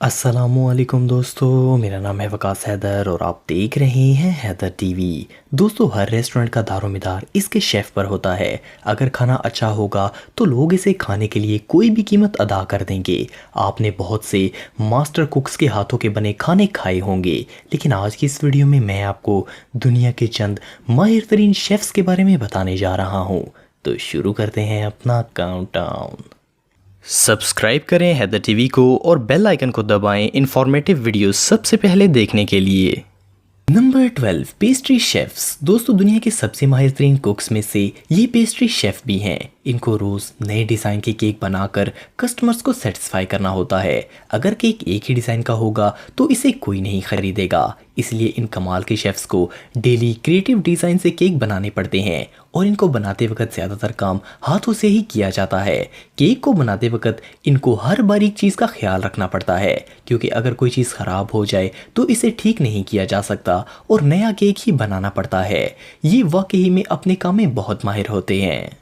अस्सलामुअलैकुम दोस्तों, मेरा नाम है वकास हैदर और आप देख रहे हैं हैदर टीवी। दोस्तों, हर रेस्टोरेंट का दारोमदार इसके शेफ़ पर होता है। अगर खाना अच्छा होगा तो लोग इसे खाने के लिए कोई भी कीमत अदा कर देंगे। आपने बहुत से मास्टर कुक्स के हाथों के बने खाने खाए होंगे, लेकिन आज की इस वीडियो में मैं आपको दुनिया के चंद माहिर तरीन शेफ़्स के बारे में बताने जा रहा हूँ। तो शुरू करते हैं अपना काउंटडाउन। सब्सक्राइब करें हैदर टीवी को और बेल आइकन को दबाएं इंफॉर्मेटिव वीडियोस सबसे पहले देखने के लिए। Number 12 pastry chefs. दोस्तों, दुनिया के सबसे माहिर तरीन कुक्स में से ये पेस्ट्री शेफ भी हैं। इनको रोज़ नए डिज़ाइन के केक बनाकर कस्टमर्स को सेटिस्फाई करना होता है। अगर केक एक ही डिज़ाइन का होगा तो इसे कोई नहीं खरीदेगा, इसलिए इन कमाल के शेफ्स को डेली क्रिएटिव डिज़ाइन से केक बनाने पड़ते हैं और इनको बनाते वक्त ज़्यादातर काम हाथों से ही किया जाता है। केक को बनाते वक्त इनको हर बारीक चीज़ का ख्याल रखना पड़ता है, क्योंकि अगर कोई चीज़ ख़राब हो जाए तो इसे ठीक नहीं किया जा सकता और नया केक ही बनाना पड़ता है। ये वाकई में अपने काम में बहुत माहिर होते हैं।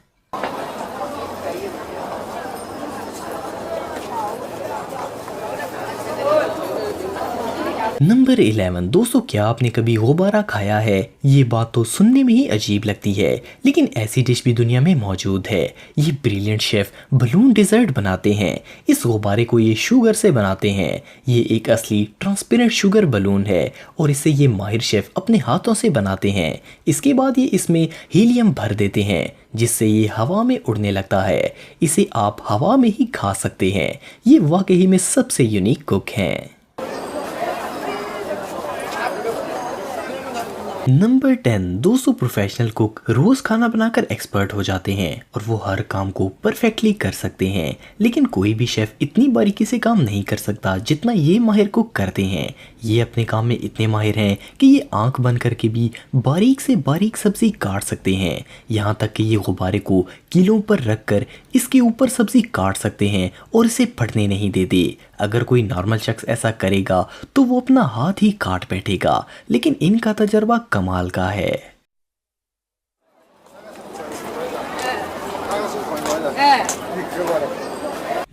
नंबर 11 दोस्तों, क्या आपने कभी गुब्बारा खाया है? ये बात तो सुनने में ही अजीब लगती है, लेकिन ऐसी डिश भी दुनिया में मौजूद है। ये ब्रिलियंट शेफ बलून डिज़र्ट बनाते हैं। इस गुब्बारे को ये शुगर से बनाते हैं। ये एक असली ट्रांसपेरेंट शुगर बलून है और इसे ये माहिर शेफ अपने हाथों से बनाते हैं। इसके बाद ये इसमें हीलियम भर देते हैं, जिससे ये हवा में उड़ने लगता है। इसे आप हवा में ही खा सकते हैं। ये वाकई में सबसे यूनिक कुक हैं। नंबर 10 दोस्तों, प्रोफेशनल कुक रोज खाना बनाकर एक्सपर्ट हो जाते हैं और वो हर काम को परफेक्टली कर सकते हैं, लेकिन कोई भी शेफ इतनी बारीकी से काम नहीं कर सकता जितना ये माहिर कुक करते हैं। ये अपने काम में इतने माहिर हैं कि ये आंख बंद करके भी बारीक से बारीक सब्जी काट सकते हैं। यहाँ तक कि ये गुब्बारे को किलों पर रखकर इसके ऊपर सब्जी काट सकते हैं और इसे फटने नहीं देते। अगर कोई नॉर्मल शख्स ऐसा करेगा तो वो अपना हाथ ही काट बैठेगा, लेकिन इनका तजर्बा कमाल का है।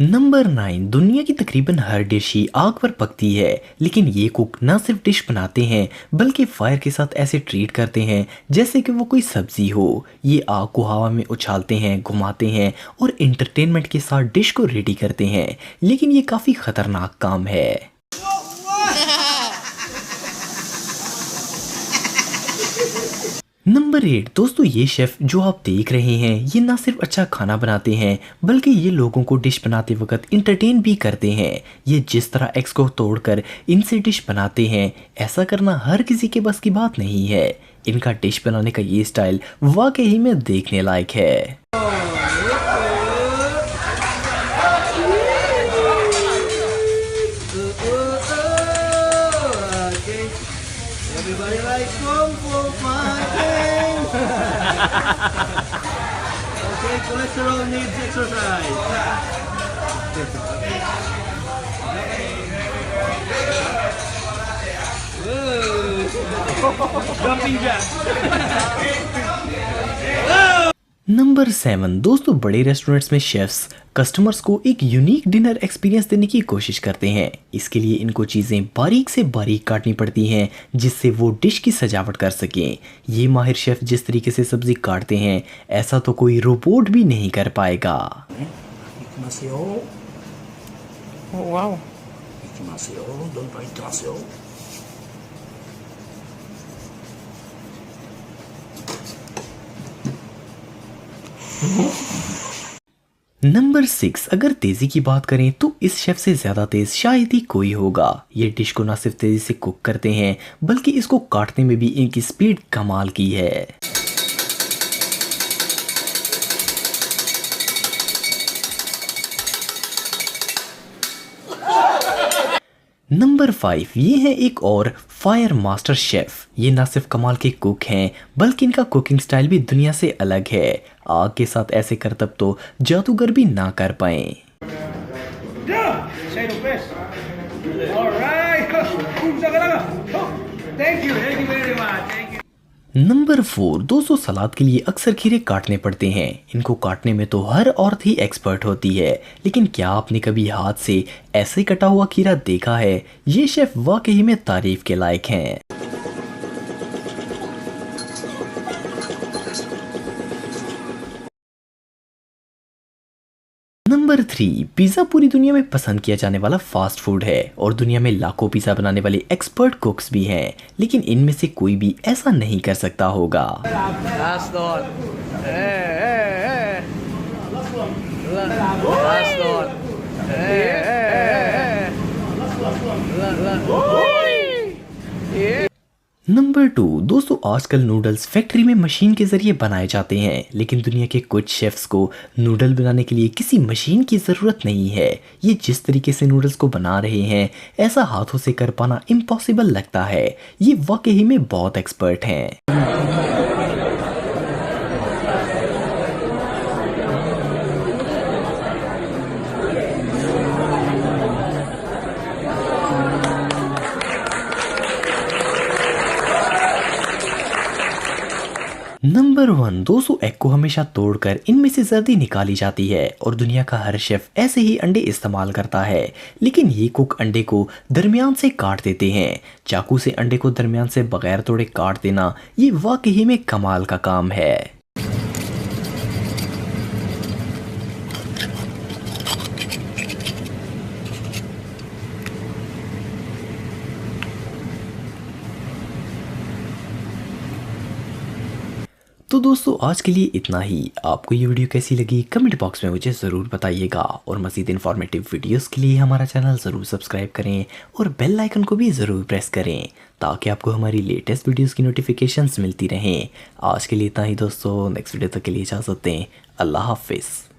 नंबर 9 दुनिया की तकरीबन हर डिश ही आग पर पकती है, लेकिन ये कुक ना सिर्फ डिश बनाते हैं बल्कि फायर के साथ ऐसे ट्रीट करते हैं जैसे कि वो कोई सब्जी हो। ये आग को हवा में उछालते हैं, घुमाते हैं और एंटरटेनमेंट के साथ डिश को रेडी करते हैं, लेकिन ये काफ़ी ख़तरनाक काम है। नंबर 8 दोस्तों, ये शेफ जो आप देख रहे हैं ये ना सिर्फ अच्छा खाना बनाते हैं बल्कि ये लोगों को डिश बनाते वक्त इंटरटेन भी करते हैं। ये जिस तरह एग्स को तोड़कर इनसे डिश बनाते हैं, ऐसा करना हर किसी के बस की बात नहीं है। इनका डिश बनाने का ये स्टाइल वाकई में देखने लायक है। Everybody like kung fu fighting. Okay, cholesterol needs exercise. Jumping jacks. Number 7 दोस्तों, बड़े रेस्टोरेंट्स में शेफ्स कस्टमर्स को एक यूनिक डिनर एक्सपीरियंस देने की कोशिश करते हैं। इसके लिए इनको चीज़ें बारीक से बारीक काटनी पड़ती हैं जिससे वो डिश की सजावट कर सकें। ये माहिर शेफ जिस तरीके से सब्जी काटते हैं, ऐसा तो कोई रोबोट भी नहीं कर पाएगा। नंबर 6 अगर तेज़ी की बात करें तो इस शेफ से ज़्यादा तेज़ शायद ही कोई होगा। ये डिश को ना सिर्फ तेज़ी से कुक करते हैं बल्कि इसको काटने में भी इनकी स्पीड कमाल की है। नंबर 5 ये है एक और फायर मास्टर शेफ। ये ना सिर्फ कमाल के कुक हैं बल्कि इनका कुकिंग स्टाइल भी दुनिया से अलग है। आग के साथ ऐसे करतब तो जादूगर भी ना कर पाए। नंबर 4 दोस्तों, सलाद के लिए अक्सर खीरे काटने पड़ते हैं। इनको काटने में तो हर औरत ही एक्सपर्ट होती है, लेकिन क्या आपने कभी हाथ से ऐसे कटा हुआ खीरा देखा है? ये शेफ वाकई में तारीफ के लायक हैं। नंबर 3 पिज़्ज़ा पूरी दुनिया में पसंद किया जाने वाला फास्ट फूड है और दुनिया में लाखों पिज़्ज़ा बनाने वाले एक्सपर्ट कुक्स भी हैं, लेकिन इनमें से कोई भी ऐसा नहीं कर सकता होगा। Last one. Hey, hey, hey. Last one. Hey, hey, hey. Number 2 दोस्तों, आजकल नूडल्स फैक्ट्री में मशीन के जरिए बनाए जाते हैं, लेकिन दुनिया के कुछ शेफ्स को नूडल बनाने के लिए किसी मशीन की ज़रूरत नहीं है। ये जिस तरीके से नूडल्स को बना रहे हैं, ऐसा हाथों से कर पाना इम्पॉसिबल लगता है। ये वाकई में बहुत एक्सपर्ट हैं। नंबर 1 200 एग को हमेशा तोड़कर इनमें से जर्दी निकाली जाती है और दुनिया का हर शेफ ऐसे ही अंडे इस्तेमाल करता है, लेकिन ये कुक अंडे को दरमियान से काट देते हैं। चाकू से अंडे को दरमियान से बगैर तोड़े काट देना ये वाकई में कमाल का काम है। तो दोस्तों आज के लिए इतना ही। आपको ये वीडियो कैसी लगी कमेंट बॉक्स में मुझे ज़रूर बताइएगा और मज़ीद इन्फॉर्मेटिव वीडियोस के लिए हमारा चैनल ज़रूर सब्सक्राइब करें और बेल आइकन को भी ज़रूर प्रेस करें ताकि आपको हमारी लेटेस्ट वीडियोस की नोटिफिकेशंस मिलती रहें। आज के लिए इतना ही दोस्तों, नेक्स्ट वीडियो तक के लिए इजाज़त दें। अल्लाह हाफिज़।